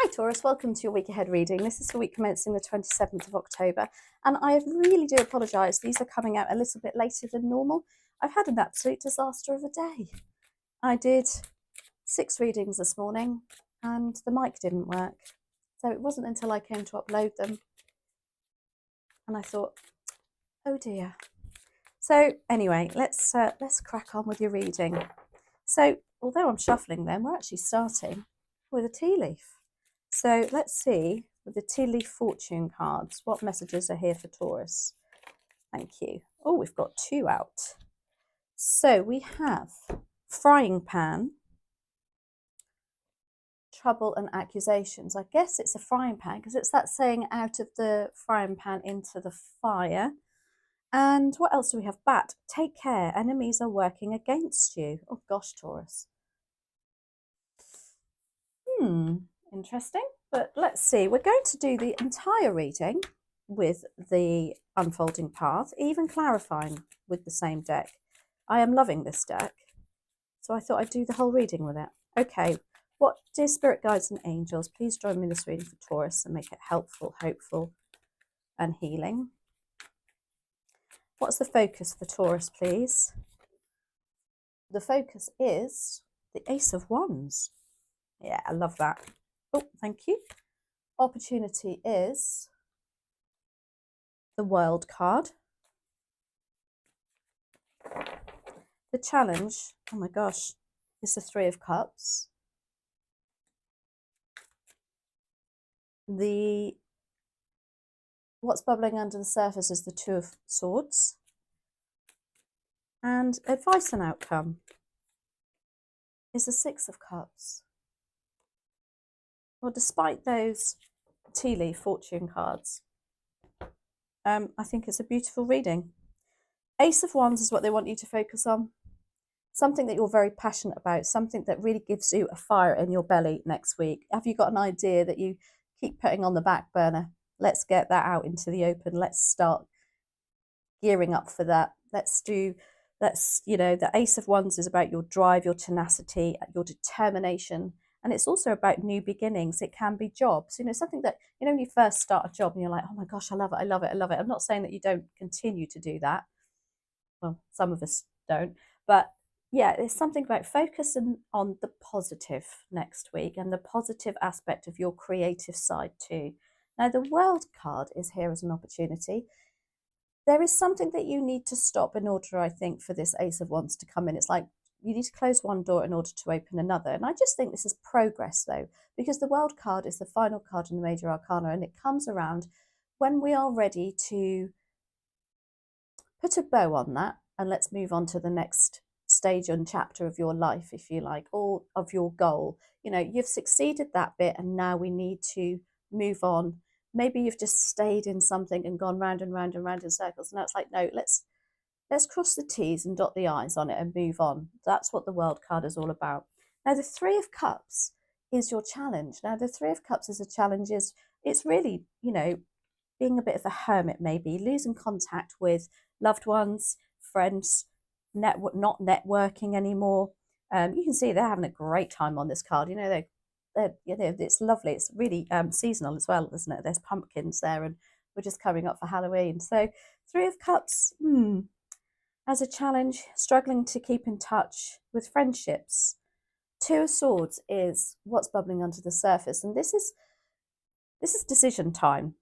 Hi Taurus, welcome to your week ahead reading. This is for week commencing the 27th of October, and I really do apologise. These are coming out a little bit later than normal. I've had an absolute disaster of a day. I did 6 readings this morning and the mic didn't work. So it wasn't until I came to upload them and I thought, oh dear. So anyway, let's crack on with your reading. So although I'm shuffling them, we're actually starting with a tea leaf. So let's see with the tea leaf fortune cards, what messages are here for Taurus. Thank you. Oh, we've got 2 out. So we have frying pan, trouble and accusations. I guess it's a frying pan because it's that saying out of the frying pan into the fire. And what else do we have? Bat, take care, enemies are working against you. Oh gosh, Taurus. Interesting, but let's see. We're going to do the entire reading with the unfolding path, even clarifying with the same deck. I am loving this deck, so I thought I'd do the whole reading with it. Okay, what dear spirit guides and angels, please join me in this reading for Taurus and make it helpful, hopeful, and healing. What's the focus for Taurus, please? The focus is the Ace of Wands. Yeah, I love that. Oh, thank you. Opportunity is the World card. The challenge, oh my gosh, is the 3 of Cups. What's bubbling under the surface is the 2 of Swords. And advice and outcome is the 6 of Cups. Well, despite those tea leaf fortune cards, I think it's a beautiful reading. Ace of Wands is what they want you to focus on. Something that you're very passionate about, something that really gives you a fire in your belly next week. Have you got an idea that you keep putting on the back burner? Let's get that out into the open. Let's start gearing up for that. The Ace of Wands is about your drive, your tenacity, your determination. And it's also about new beginnings. It can be jobs, something that, when you first start a job and you're like, oh my gosh, I love it, I love it, I love it. I'm not saying that you don't continue to do that. Well, some of us don't, but yeah, there's something about focusing on the positive next week and the positive aspect of your creative side too. Now, the World card is here as an opportunity. There is something that you need to stop in order, I think, for this Ace of Wands to come in. It's like you need to close one door in order to open another. And I just think this is progress, though, because the World card is the final card in the Major Arcana, and it comes around when we are ready to put a bow on that, and let's move on to the next stage and chapter of your life, if you like, or of your goal. You've succeeded that bit, and now we need to move on. Maybe you've just stayed in something and gone round and round and round in circles, and that's like, no, let's cross the T's and dot the I's on it and move on. That's what the World card is all about. Now, the 3 of Cups is your challenge. Now, the 3 of Cups is a challenge. It's really, being a bit of a hermit, maybe losing contact with loved ones, friends, not networking anymore. You can see they're having a great time on this card. It's lovely. It's really seasonal as well, isn't it? There's pumpkins there, and we're just coming up for Halloween. So 3 of Cups, as a challenge, struggling to keep in touch with friendships. 2 of Swords is what's bubbling under the surface, and this is decision time.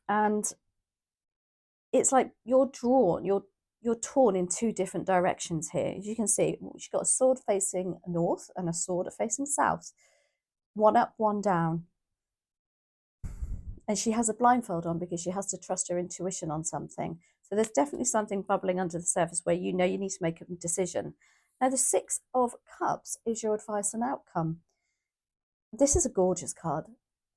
And it's like you're torn in 2 different directions here. As you can see, she's got a sword facing north and a sword facing south. One up, one down. And she has a blindfold on because she has to trust her intuition on something. So there's definitely something bubbling under the surface where you need to make a decision. Now, the 6 of Cups is your advice and outcome. This is a gorgeous card.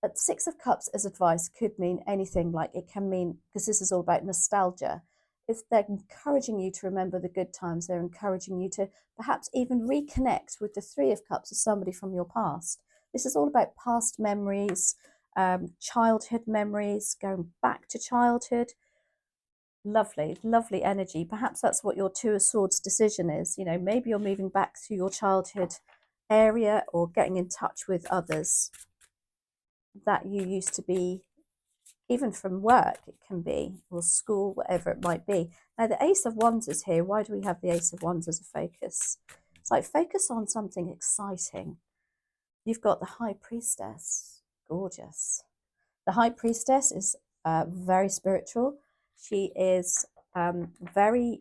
But 6 of Cups as advice could mean anything. Like, it can mean, because this is all about nostalgia, if they're encouraging you to remember the good times, they're encouraging you to perhaps even reconnect with the 3 of Cups as somebody from your past. This is all about past memories, childhood memories, going back to childhood. Lovely, lovely energy. Perhaps that's what your 2 of Swords decision is. Maybe you're moving back to your childhood area or getting in touch with others. that you used to be, even from work it can be, or school, whatever it might be. Now the Ace of Wands is here. Why do we have the Ace of Wands as a focus? It's like focus on something exciting. You've got the High Priestess. Gorgeous. The High Priestess is very spiritual. She is very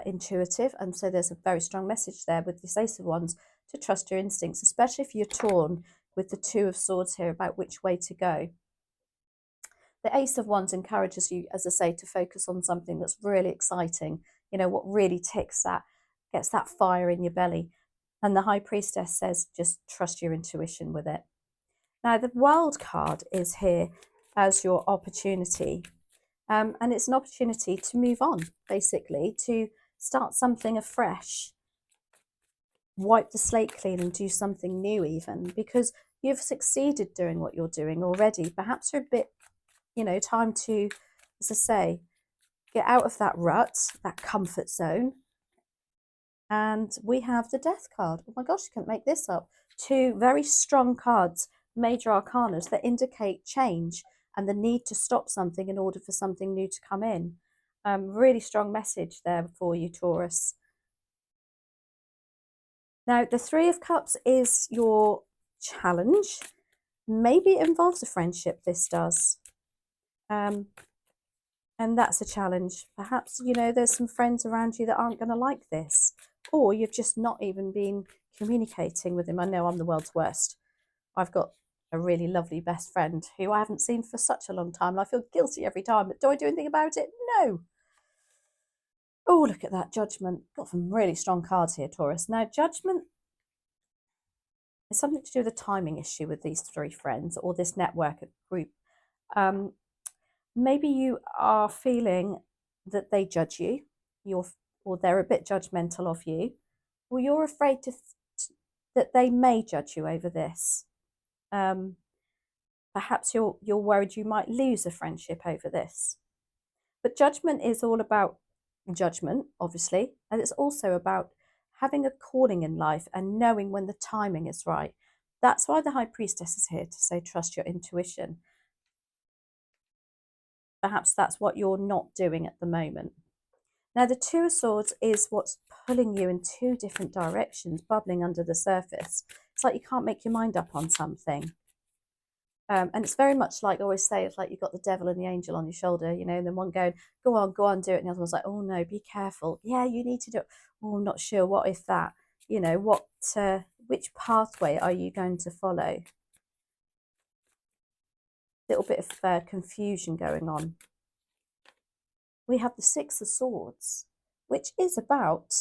intuitive, and so there's a very strong message there with this Ace of Wands to trust your instincts, especially if you're torn with the Two of Swords here about which way to go. The Ace of Wands encourages you, as I say, to focus on something that's really exciting, you know, what really ticks that, gets that fire in your belly. And the High Priestess says, just trust your intuition with it. Now, the Wild card is here as your opportunity. And it's an opportunity to move on, basically, to start something afresh, wipe the slate clean and do something new even, because you've succeeded doing what you're doing already. Perhaps you're a bit, you know, time to, as I say, get out of that rut, that comfort zone. And we have the Death card. Oh my gosh, you can't make this up. Two very strong cards, major arcanas, that indicate change and the need to stop something in order for something new to come in. Really strong message there for you, Taurus. Now, the Three of Cups is your challenge. Maybe it involves a friendship, this does. And that's a challenge. Perhaps, you know, there's some friends around you that aren't going to like this. Or you've just not even been communicating with him. I know I'm the world's worst. I've got a really lovely best friend who I haven't seen for such a long time. And I feel guilty every time. But do I do anything about it? No. Oh, look at that. Judgment. Got some really strong cards here, Taurus. Now, Judgment is something to do with a timing issue with these three friends or this network group. Maybe you are feeling that they judge you, or they're a bit judgmental of you, or you're afraid that they may judge you over this. Perhaps you're worried you might lose a friendship over this. But judgment is all about judgment, obviously, and it's also about having a calling in life and knowing when the timing is right. That's why the High Priestess is here to say, trust your intuition. Perhaps that's what you're not doing at the moment. Now, the Two of Swords is what's pulling you in two different directions, bubbling under the surface. It's like you can't make your mind up on something. And it's very much like I always say, it's like you've got the devil and the angel on your shoulder, you know, and then one going, go on, do it. And the other one's like, oh no, be careful. Yeah, you need to do it. Oh, I'm not sure. What if that? You know, which pathway are you going to follow? Little bit of confusion going on. We have the Six of Swords, which is about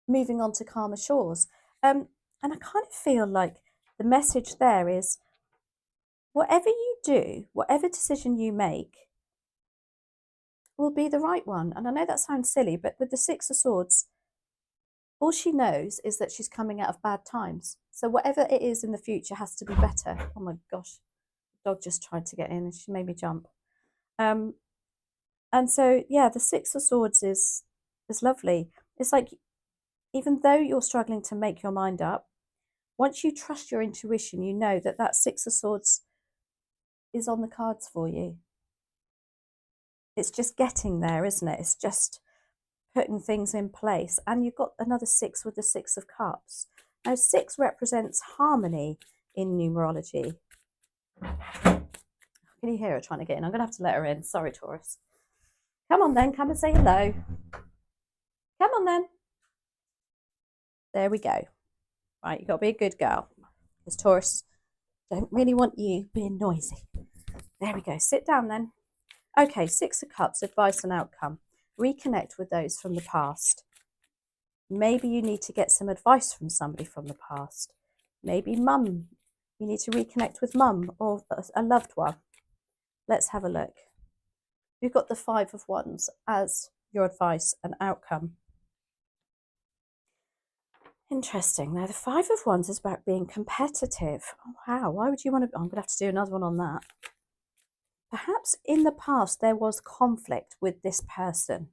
moving on to calmer shores. And I kind of feel like the message there is, whatever you do, whatever decision you make, will be the right one. And I know that sounds silly, but with the Six of Swords, all she knows is that she's coming out of bad times. So whatever it is in the future has to be better. Oh my gosh, the dog just tried to get in and she made me jump. And so, yeah, the Six of Swords is lovely. It's like, even though you're struggling to make your mind up, once you trust your intuition, you know that that Six of Swords is on the cards for you. It's just getting there, isn't it? It's just putting things in place. And you've got another six with the Six of Cups. Now, six represents harmony in numerology. Can you hear her trying to get in? I'm going to have to let her in. Sorry, Taurus. Come on then, come and say hello. Come on then. There we go. Right, you've got to be a good girl. Because Taurus don't really want you being noisy. There we go. Sit down then. Okay, Six of Cups, advice and outcome. Reconnect with those from the past. Maybe you need to get some advice from somebody from the past. Maybe mum. You need to reconnect with mum or a loved one. Let's have a look. You've got the Five of Wands as your advice and outcome. Interesting. Now, the Five of Wands is about being competitive. Oh, wow. Why would you want to? I'm going to have to do another one on that. Perhaps in the past there was conflict with this person.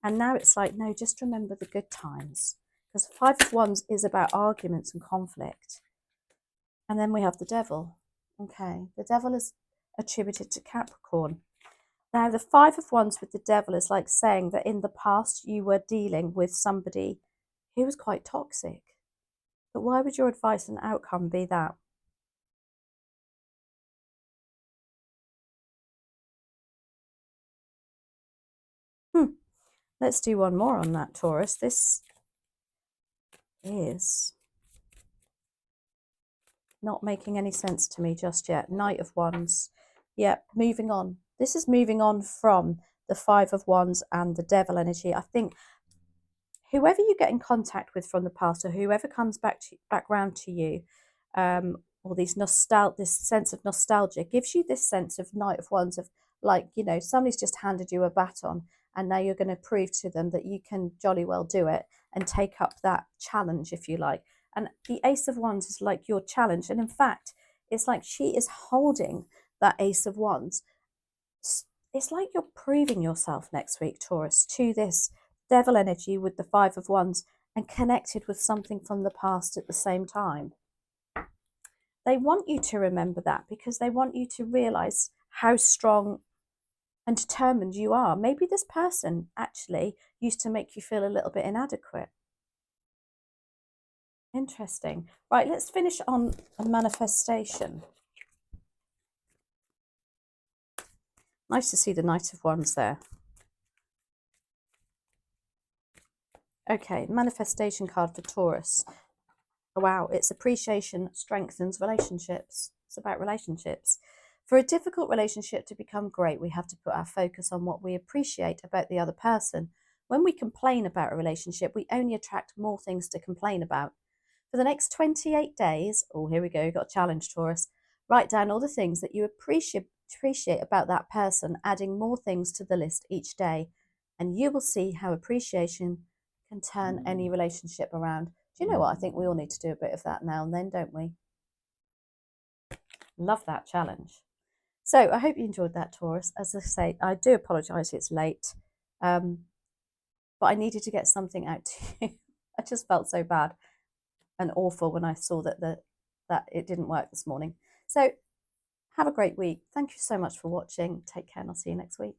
And now it's like, no, just remember the good times. Because Five of Wands is about arguments and conflict. And then we have the devil. Okay, the devil is attributed to Capricorn. Now, the Five of Wands with the devil is like saying that in the past you were dealing with somebody who was quite toxic. But why would your advice and outcome be that? Let's do one more on that, Taurus. This is not making any sense to me just yet. Knight of Wands. Yep, moving on. This is moving on from the Five of Wands and the devil energy. I think whoever you get in contact with from the past, or whoever comes back round to you, or this sense of nostalgia gives you this sense of Knight of Wands, of like, you know, somebody's just handed you a baton and now you're going to prove to them that you can jolly well do it and take up that challenge, if you like. And the Ace of Wands is like your challenge, and in fact it's like she is holding that Ace of Wands. It's like you're proving yourself next week, Taurus, to this devil energy with the Five of Wands, and connected with something from the past at the same time. They want you to remember that because they want you to realize how strong and determined you are. Maybe this person actually used to make you feel a little bit inadequate. Interesting. Right, let's finish on a manifestation. Nice to see the Knight of Wands there. Okay, manifestation card for Taurus. Wow, it's appreciation strengthens relationships. It's about relationships. For a difficult relationship to become great, we have to put our focus on what we appreciate about the other person. When we complain about a relationship, we only attract more things to complain about. For the next 28 days, oh, here we go, you've got a challenge, Taurus. Write down all the things that you appreciate about that person, adding more things to the list each day, and you will see how appreciation can turn any relationship around. Do you know what? I think we all need to do a bit of that now and then, don't we? Love that challenge. So I hope you enjoyed that, Taurus. As I say, I do apologise it's late, but I needed to get something out to you. I just felt so bad and awful when I saw that it didn't work this morning. So have a great week. Thank you so much for watching. Take care and I'll see you next week.